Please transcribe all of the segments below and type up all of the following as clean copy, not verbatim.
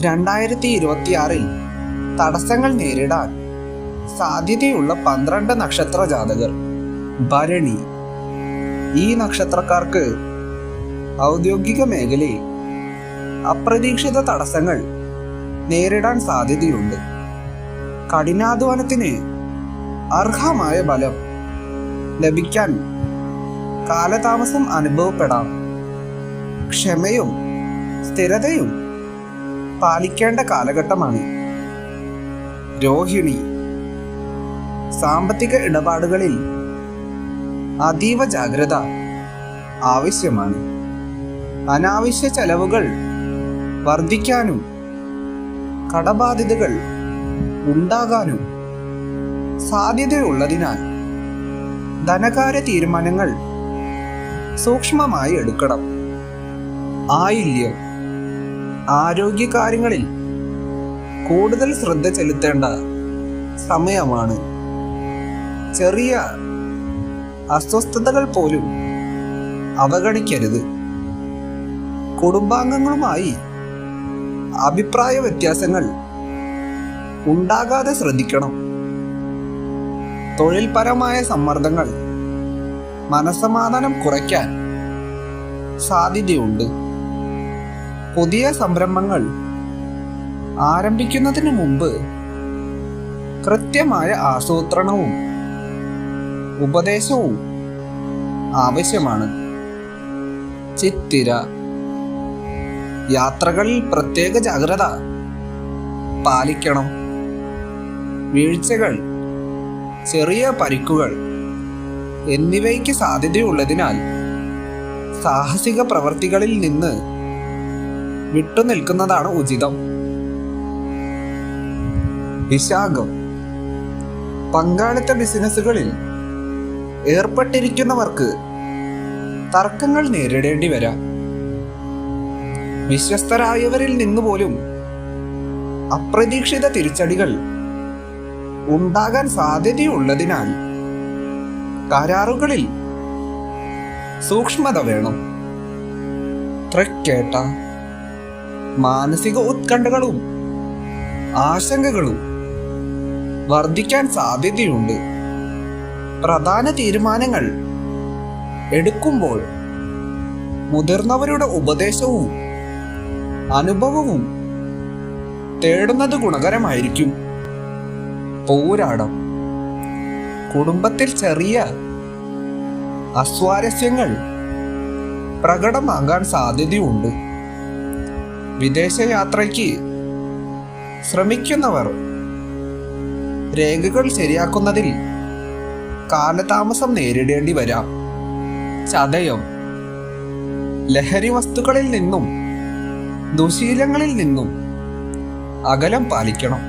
2026 തടസ്സങ്ങൾ നേരിടാൻ സാധ്യതയുള്ള 12 നക്ഷത്ര ജാതകർ. ഭരണി. ഈ നക്ഷത്രക്കാർക്ക് ഔദ്യോഗിക മേഖലയിൽ അപ്രതീക്ഷിത തടസ്സങ്ങൾ നേരിടാൻ സാധ്യതയുണ്ട്. കഠിനാധ്വാനത്തിന് അർഹമായ ഫലം ലഭിക്കാൻ കാലതാമസം അനുഭവപ്പെടാം. ക്ഷമയും സ്ഥിരതയും പാലിക്കേണ്ട കാലഘട്ടമാണ്. രോഹിണി. സാമ്പത്തിക ഇടപാടുകളിൽ അതീവ ജാഗ്രത ആവശ്യമാണ്. അനാവശ്യ ചെലവുകൾ വർദ്ധിക്കാനും കടബാധ്യതകൾ ഉണ്ടാകാനും സാധ്യതയുള്ളതിനാൽ ധനകാര്യ തീരുമാനങ്ങൾ സൂക്ഷ്മമായി എടുക്കണം. ആയില്യം. ആരോഗ്യകാര്യങ്ങളിൽ കൂടുതൽ ശ്രദ്ധ ചെലുത്തേണ്ട സമയമാണ്. ചെറിയ അസ്വസ്ഥതകൾ പോലും അവഗണിക്കരുത്. കുടുംബാംഗങ്ങളുമായി അഭിപ്രായ വ്യത്യാസങ്ങൾ ഉണ്ടാകാതെ ശ്രദ്ധിക്കണം. തൊഴിൽപരമായ സമ്മർദ്ദങ്ങൾ മനസ്സമാധാനം കുറയ്ക്കാൻ സാധ്യതയുണ്ട്. പുതിയ സംരംഭങ്ങൾ ആരംഭിക്കുന്നതിന് മുമ്പ് കൃത്യമായ ആസൂത്രണവും ഉപദേശവും ആവശ്യമാണ്. ചിത്തിര. യാത്രകളിൽ പ്രത്യേക ജാഗ്രത പാലിക്കണം. വീഴ്ചകൾ, ചെറിയ പരിക്കുകൾ എന്നിവയ്ക്ക് സാധ്യതയുള്ളതിനാൽ സാഹസിക പ്രവൃത്തികളിൽ നിന്ന് വിട്ടുനിൽക്കുന്നതാണ് ഉചിതം. വിശാഖം. പങ്കാളിത്ത ബിസിനസ്സുകളിൽ ഏർപ്പെട്ടിരിക്കുന്നവർക്ക് തർക്കങ്ങൾ നേരിടേണ്ടി വരാം. വിശ്വസ്തരായവരിൽ നിന്നുപോലും അപ്രതീക്ഷിത തിരിച്ചടികൾ ഉണ്ടാകാൻ സാധ്യതയുള്ളതിനാൽ കരാറുകളിൽ സൂക്ഷ്മത വേണം. തൃക്കേട്ട. മാനസിക ഉത്കണ്ഠകളും ആശങ്കകളും വർദ്ധിക്കാൻ സാധ്യതയുണ്ട്. പ്രധാന തീരുമാനങ്ങൾ എടുക്കുമ്പോൾ മുതിർന്നവരുടെ ഉപദേശവും അനുഭവവും തേടുന്നത് ഗുണകരമായിരിക്കും. പോരാടം. കുടുംബത്തിൽ ചെറിയ അസ്വാരസ്യങ്ങൾ പ്രകടമാകാൻ സാധ്യതയുണ്ട്. വിദേശയാത്രയ്ക്ക് ശ്രമിക്കുന്നവർ രേഖകൾ ശരിയാക്കുന്നതിൽ കാലതാമസം നേരിടേണ്ടി വരാം. ചതയം. ലഹരി വസ്തുക്കളിൽ നിന്നും ദുശീലങ്ങളിൽ നിന്നും അകലം പാലിക്കണം.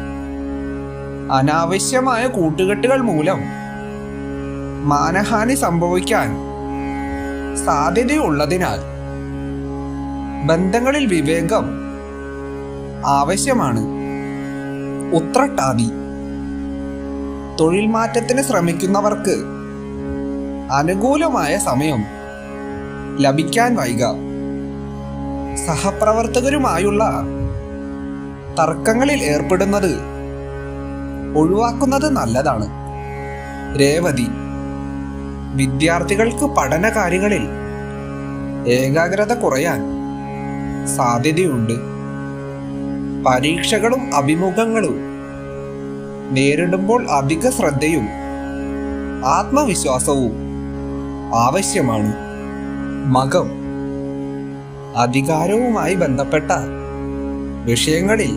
അനാവശ്യമായ കൂട്ടുകെട്ടുകൾ മൂലം മാനഹാനി സംഭവിക്കാൻ സാധ്യതയുള്ളതിനാൽ ബന്ധങ്ങളിൽ വിവേകം ആവശ്യമാണ്. ഉത്രട്ടാതി. തൊഴിൽ മാറ്റത്തിന് ശ്രമിക്കുന്നവർക്ക് അനുകൂലമായ സമയം ലഭിക്കാൻ വൈകാം. സഹപ്രവർത്തകരുമായുള്ള തർക്കങ്ങളിൽ ഏർപ്പെടുന്നത് ഒഴിവാക്കുന്നത് നല്ലതാണ്. രേവതി. വിദ്യാർത്ഥികൾക്ക് പഠന കാര്യങ്ങളിൽ ഏകാഗ്രത കുറയാൻ സാധ്യതയുണ്ട്. പരീക്ഷകളും അഭിമുഖങ്ങളും നേരിടുമ്പോൾ അധിക ശ്രദ്ധയും ആത്മവിശ്വാസവും ആവശ്യമാണ്. മകം. അധികാരവുമായി ബന്ധപ്പെട്ട വിഷയങ്ങളിൽ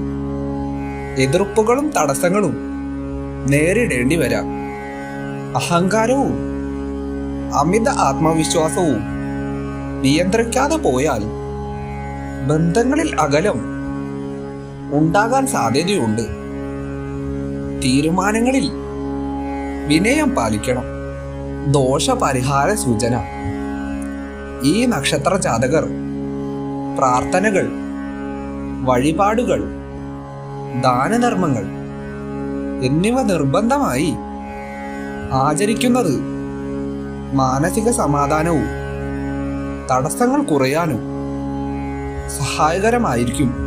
എതിർപ്പുകളും തടസ്സങ്ങളും നേരിടേണ്ടി വരാം. അഹങ്കാരവും അമിത ആത്മവിശ്വാസവും നിയന്ത്രിക്കാതെ പോയാൽ ബന്ധങ്ങളിൽ അകലം ഉണ്ടാകാൻ സാധ്യതയുണ്ട്. തീരുമാനങ്ങളിൽ വിനയം പാലിക്കണം. ദോഷപരിഹാര സൂചന. ഈ നക്ഷത്ര ജാതകർ പ്രാർത്ഥനകൾ, വഴിപാടുകൾ, ദാനധർമ്മങ്ങൾ എന്നിവ നിർബന്ധമായി ആചരിക്കുന്നത് മാനസിക സമാധാനവും തടസ്സങ്ങൾ കുറയാനും സഹായകരമായിരിക്കും.